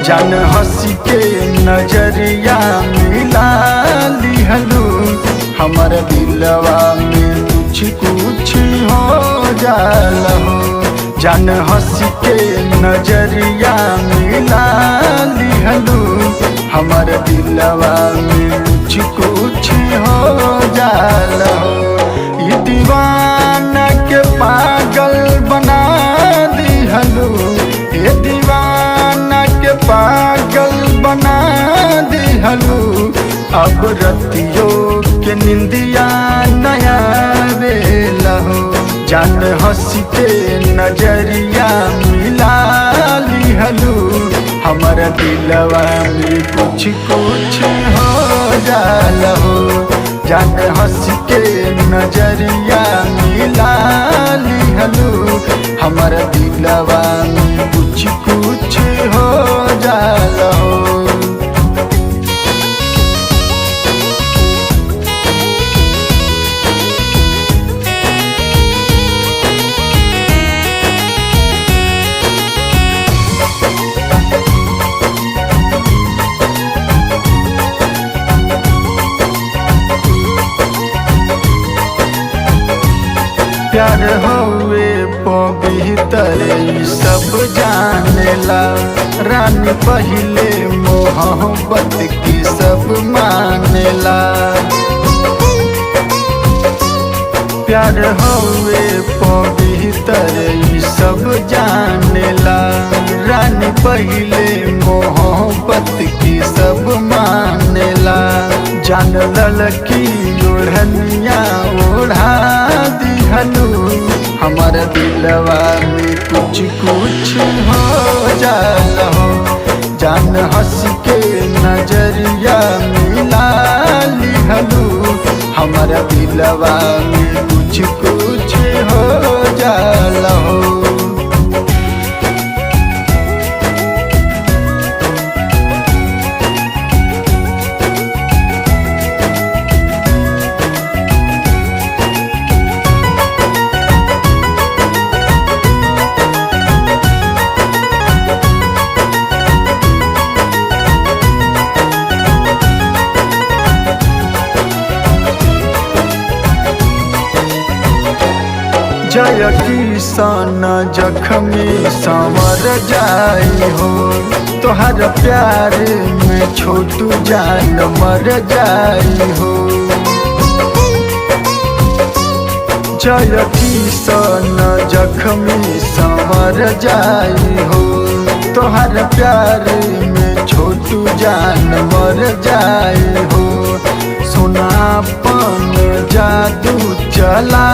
जान हंसी के नजरिया मिला लिहलू, हमर दिलवा में कुछ कुछ हो जाला हो। जान हंसी के नजरिया मिला लिहलू, हमर दिलवा में कुछ कुछ हो जाला हो। ये दीवाना के पागल बना दिहलू, ये दीवाना के पागल बना दिहलू। अब रतियों के निंदिया नया बेला हो। जान हंसी के नजरिया मिला लिहलू, हमर दिलवा में कुछ कुछ हो जाला हो। जान हंसी के नजरिया मिला लिहलू, हमर दिलवा में कुछ कुछ हो जाला हो। प्यार होवे पवित्र सब जानेला, रानी पहले मोहब्बत की सब मानेला। प्यार होवे पवित्र सब जानेला, रानी पहले मोहब्बत की सब मानेला। जान ललकी ओढ़निया ओढ़ा दिहलू, हमर दिलवा में कुछ कुछ हो जाला हो। जान हंस के नजरिया मिला लिहलू, हमर दिलवा में कुछ कुछ हो जाला हो। जय किसान जख्मी संवर जाई हो, तोहर प्यार में छोटू जान मर जाई हो। जय किसान जख्मी संवर जाई हो, तोहर प्यार में छोटू जान मर जाई हो। सुनापन जादू चला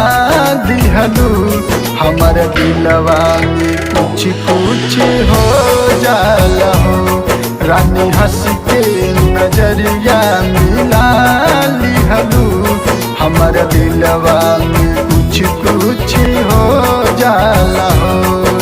दिहलू, हमर दिलवा में कुछ कुछ हो जाला हो। रानी हंस के नजरिया मिला लिहलू, हमर दिलवा में कुछ कुछ हो जाला हो।